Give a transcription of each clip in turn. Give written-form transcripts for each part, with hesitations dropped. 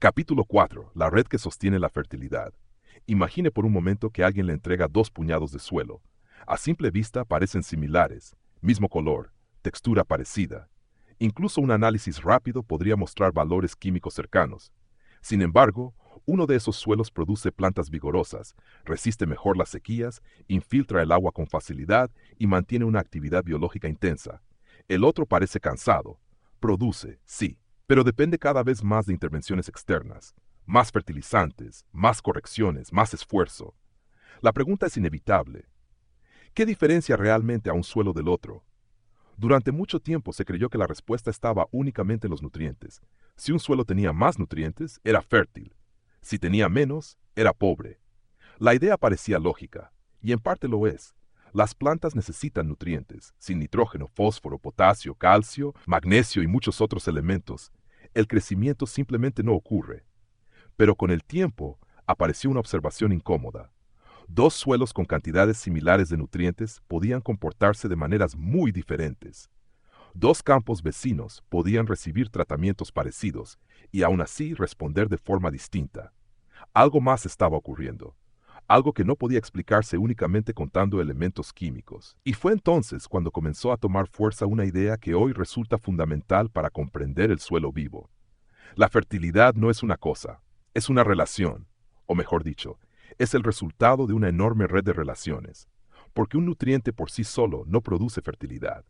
Capítulo 4. La red que sostiene la fertilidad. Imagine por un momento que alguien le entrega 2 puñados de suelo. A simple vista parecen similares, mismo color, textura parecida. Incluso un análisis rápido podría mostrar valores químicos cercanos. Sin embargo, uno de esos suelos produce plantas vigorosas, resiste mejor las sequías, infiltra el agua con facilidad y mantiene una actividad biológica intensa. El otro parece cansado. Produce, sí, pero depende cada vez más de intervenciones externas, más fertilizantes, más correcciones, más esfuerzo. La pregunta es inevitable. ¿Qué diferencia realmente a un suelo del otro? Durante mucho tiempo se creyó que la respuesta estaba únicamente en los nutrientes. Si un suelo tenía más nutrientes, era fértil. Si tenía menos, era pobre. La idea parecía lógica, y en parte lo es. Las plantas necesitan nutrientes. Sin nitrógeno, fósforo, potasio, calcio, magnesio y muchos otros elementos, el crecimiento simplemente no ocurre. Pero con el tiempo, apareció una observación incómoda. 2 suelos con cantidades similares de nutrientes podían comportarse de maneras muy diferentes. 2 campos vecinos podían recibir tratamientos parecidos y aún así responder de forma distinta. Algo más estaba ocurriendo. Algo que no podía explicarse únicamente contando elementos químicos. Y fue entonces cuando comenzó a tomar fuerza una idea que hoy resulta fundamental para comprender el suelo vivo. La fertilidad no es una cosa, es una relación, o mejor dicho, es el resultado de una enorme red de relaciones, porque un nutriente por sí solo no produce fertilidad.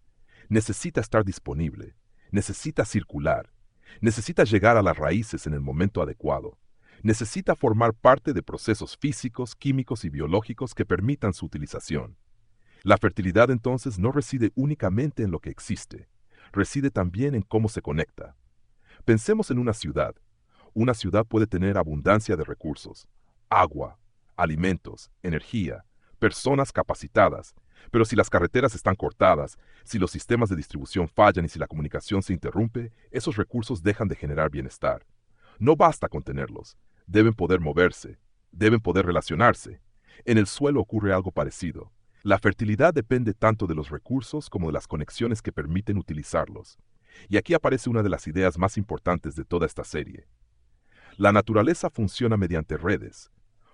Necesita estar disponible, necesita circular, necesita llegar a las raíces en el momento adecuado, necesita formar parte de procesos físicos, químicos y biológicos que permitan su utilización. La fertilidad entonces no reside únicamente en lo que existe, reside también en cómo se conecta. Pensemos en una ciudad. Una ciudad puede tener abundancia de recursos, agua, alimentos, energía, personas capacitadas, pero si las carreteras están cortadas, si los sistemas de distribución fallan y si la comunicación se interrumpe, esos recursos dejan de generar bienestar. No basta con tenerlos, deben poder moverse, deben poder relacionarse. En el suelo ocurre algo parecido. La fertilidad depende tanto de los recursos como de las conexiones que permiten utilizarlos. Y aquí aparece una de las ideas más importantes de toda esta serie. La naturaleza funciona mediante redes,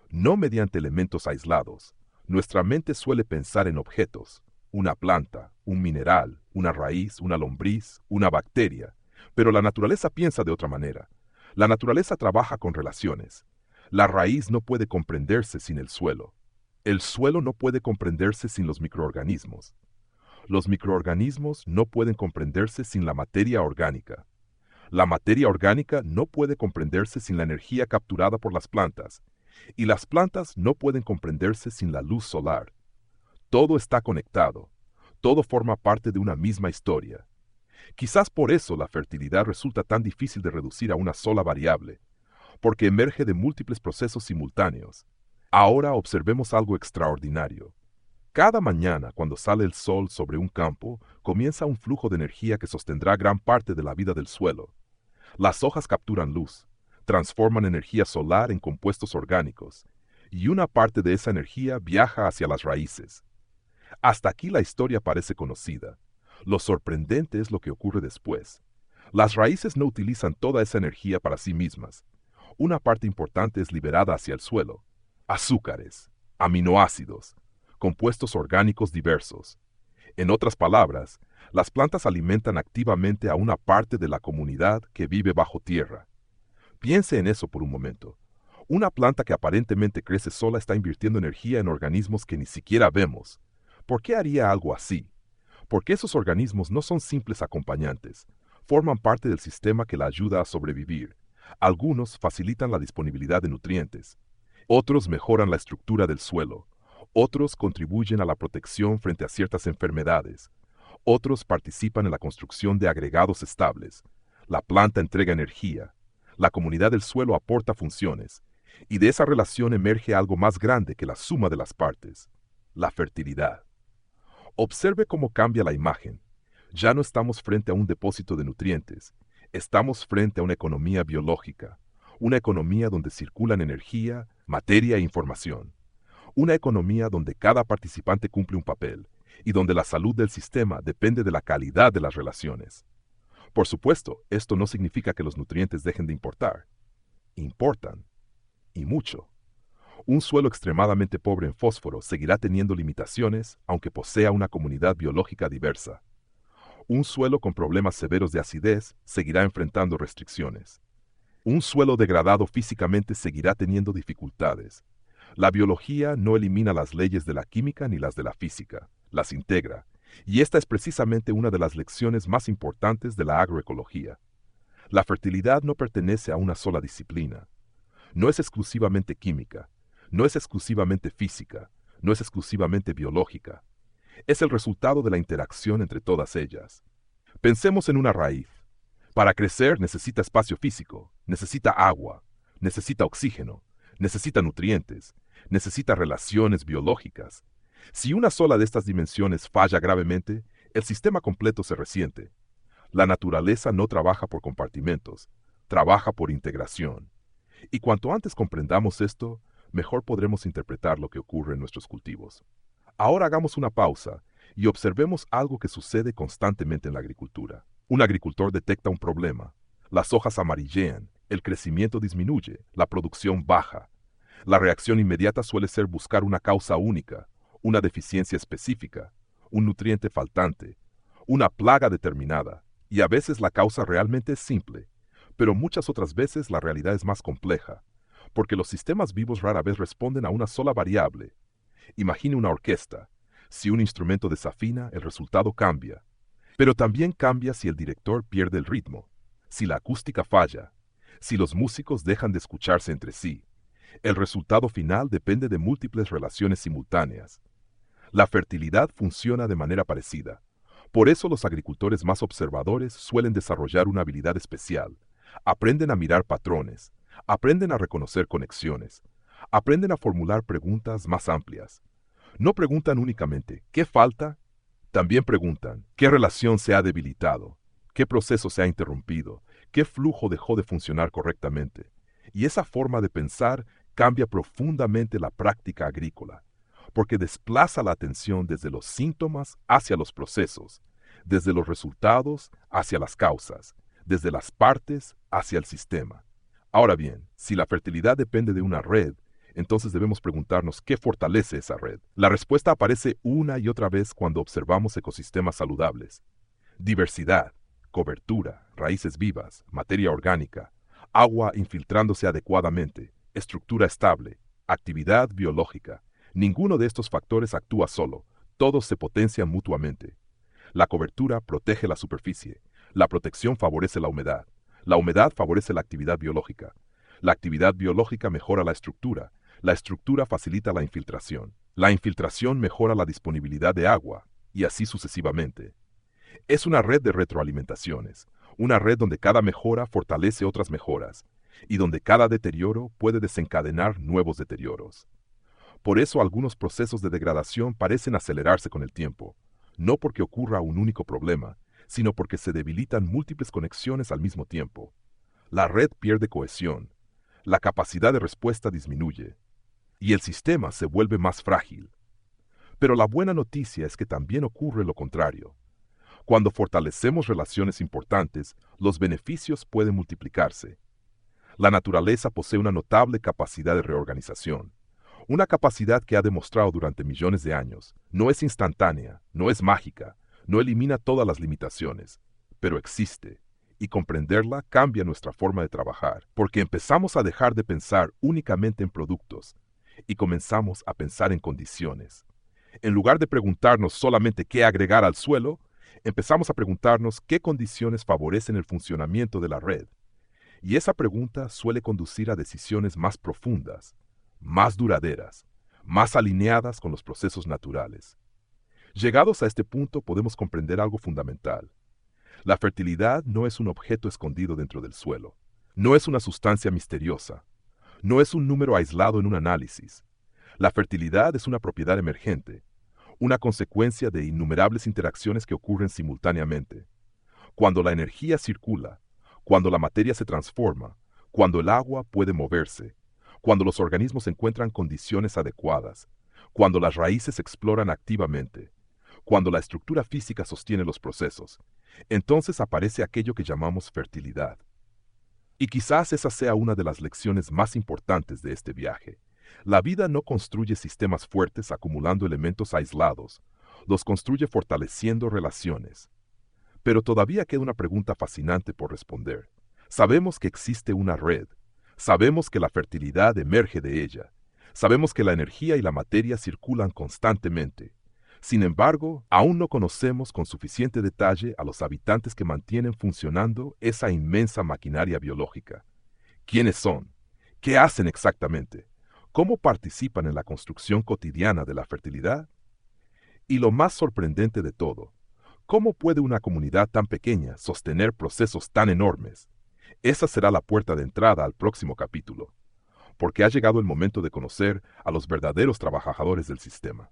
no mediante elementos aislados. Nuestra mente suele pensar en objetos, una planta, un mineral, una raíz, una lombriz, una bacteria, pero la naturaleza piensa de otra manera. La naturaleza trabaja con relaciones. La raíz no puede comprenderse sin el suelo. El suelo no puede comprenderse sin los microorganismos. Los microorganismos no pueden comprenderse sin la materia orgánica. La materia orgánica no puede comprenderse sin la energía capturada por las plantas, y las plantas no pueden comprenderse sin la luz solar. Todo está conectado, todo forma parte de una misma historia. Quizás por eso la fertilidad resulta tan difícil de reducir a una sola variable, porque emerge de múltiples procesos simultáneos. Ahora observemos algo extraordinario. Cada mañana, cuando sale el sol sobre un campo, comienza un flujo de energía que sostendrá gran parte de la vida del suelo. Las hojas capturan luz, transforman energía solar en compuestos orgánicos, y una parte de esa energía viaja hacia las raíces. Hasta aquí la historia parece conocida. Lo sorprendente es lo que ocurre después. Las raíces no utilizan toda esa energía para sí mismas. Una parte importante es liberada hacia el suelo. Azúcares, aminoácidos, compuestos orgánicos diversos. En otras palabras, las plantas alimentan activamente a una parte de la comunidad que vive bajo tierra. Piense en eso por un momento. Una planta que aparentemente crece sola está invirtiendo energía en organismos que ni siquiera vemos. ¿Por qué haría algo así? Porque esos organismos no son simples acompañantes, forman parte del sistema que la ayuda a sobrevivir. Algunos facilitan la disponibilidad de nutrientes, otros mejoran la estructura del suelo, otros contribuyen a la protección frente a ciertas enfermedades, otros participan en la construcción de agregados estables. La planta entrega energía, la comunidad del suelo aporta funciones, y de esa relación emerge algo más grande que la suma de las partes, la fertilidad. Observe cómo cambia la imagen. Ya no estamos frente a un depósito de nutrientes, estamos frente a una economía biológica, una economía donde circulan energía, materia e información, una economía donde cada participante cumple un papel y donde la salud del sistema depende de la calidad de las relaciones. Por supuesto, esto no significa que los nutrientes dejen de importar. Importan, y mucho. Un suelo extremadamente pobre en fósforo seguirá teniendo limitaciones aunque posea una comunidad biológica diversa. Un suelo con problemas severos de acidez seguirá enfrentando restricciones. Un suelo degradado físicamente seguirá teniendo dificultades. La biología no elimina las leyes de la química ni las de la física, las integra, y esta es precisamente una de las lecciones más importantes de la agroecología. La fertilidad no pertenece a una sola disciplina. No es exclusivamente química, no es exclusivamente física, no es exclusivamente biológica. Es el resultado de la interacción entre todas ellas. Pensemos en una raíz. Para crecer necesita espacio físico, necesita agua, necesita oxígeno, necesita nutrientes, necesita relaciones biológicas. Si una sola de estas dimensiones falla gravemente, el sistema completo se resiente. La naturaleza no trabaja por compartimentos, trabaja por integración. Y cuanto antes comprendamos esto, mejor podremos interpretar lo que ocurre en nuestros cultivos. Ahora hagamos una pausa y observemos algo que sucede constantemente en la agricultura. Un agricultor detecta un problema. Las hojas amarillean, el crecimiento disminuye, la producción baja. La reacción inmediata suele ser buscar una causa única, una deficiencia específica, un nutriente faltante, una plaga determinada. Y a veces la causa realmente es simple, pero muchas otras veces la realidad es más compleja, porque los sistemas vivos rara vez responden a una sola variable. Imagine una orquesta. Si un instrumento desafina, el resultado cambia. Pero también cambia si el director pierde el ritmo, si la acústica falla, si los músicos dejan de escucharse entre sí. El resultado final depende de múltiples relaciones simultáneas. La fertilidad funciona de manera parecida. Por eso los agricultores más observadores suelen desarrollar una habilidad especial. Aprenden a mirar patrones, aprenden a reconocer conexiones, aprenden a formular preguntas más amplias. No preguntan únicamente ¿qué falta? También preguntan ¿qué relación se ha debilitado? ¿Qué proceso se ha interrumpido? ¿Qué flujo dejó de funcionar correctamente? Y esa forma de pensar cambia profundamente la práctica agrícola, porque desplaza la atención desde los síntomas hacia los procesos, desde los resultados hacia las causas, desde las partes hacia el sistema. Ahora bien, si la fertilidad depende de una red, entonces debemos preguntarnos qué fortalece esa red. La respuesta aparece una y otra vez cuando observamos ecosistemas saludables. Diversidad, cobertura, raíces vivas, materia orgánica, agua infiltrándose adecuadamente, estructura estable, actividad biológica. Ninguno de estos factores actúa solo, todos se potencian mutuamente. La cobertura protege la superficie, la protección favorece la humedad favorece la actividad biológica mejora la estructura facilita la infiltración mejora la disponibilidad de agua, y así sucesivamente. Es una red de retroalimentaciones, una red donde cada mejora fortalece otras mejoras, y donde cada deterioro puede desencadenar nuevos deterioros. Por eso algunos procesos de degradación parecen acelerarse con el tiempo, no porque ocurra un único problema, sino porque se debilitan múltiples conexiones al mismo tiempo. La red pierde cohesión, la capacidad de respuesta disminuye, y el sistema se vuelve más frágil. Pero la buena noticia es que también ocurre lo contrario. Cuando fortalecemos relaciones importantes, los beneficios pueden multiplicarse. La naturaleza posee una notable capacidad de reorganización, una capacidad que ha demostrado durante millones de años. No es instantánea, no es mágica, no elimina todas las limitaciones, pero existe, y comprenderla cambia nuestra forma de trabajar, porque empezamos a dejar de pensar únicamente en productos y comenzamos a pensar en condiciones. En lugar de preguntarnos solamente qué agregar al suelo, empezamos a preguntarnos qué condiciones favorecen el funcionamiento de la red. Y esa pregunta suele conducir a decisiones más profundas, más duraderas, más alineadas con los procesos naturales. Llegados a este punto podemos comprender algo fundamental. La fertilidad no es un objeto escondido dentro del suelo, no es una sustancia misteriosa, no es un número aislado en un análisis. La fertilidad es una propiedad emergente, una consecuencia de innumerables interacciones que ocurren simultáneamente. Cuando la energía circula, cuando la materia se transforma, cuando el agua puede moverse, cuando los organismos encuentran condiciones adecuadas, cuando las raíces exploran activamente, cuando la estructura física sostiene los procesos, entonces aparece aquello que llamamos fertilidad. Y quizás esa sea una de las lecciones más importantes de este viaje. La vida no construye sistemas fuertes acumulando elementos aislados, los construye fortaleciendo relaciones. Pero todavía queda una pregunta fascinante por responder. Sabemos que existe una red, sabemos que la fertilidad emerge de ella, sabemos que la energía y la materia circulan constantemente. Sin embargo, aún no conocemos con suficiente detalle a los habitantes que mantienen funcionando esa inmensa maquinaria biológica. ¿Quiénes son? ¿Qué hacen exactamente? ¿Cómo participan en la construcción cotidiana de la fertilidad? Y lo más sorprendente de todo, ¿cómo puede una comunidad tan pequeña sostener procesos tan enormes? Esa será la puerta de entrada al próximo capítulo, porque ha llegado el momento de conocer a los verdaderos trabajadores del sistema.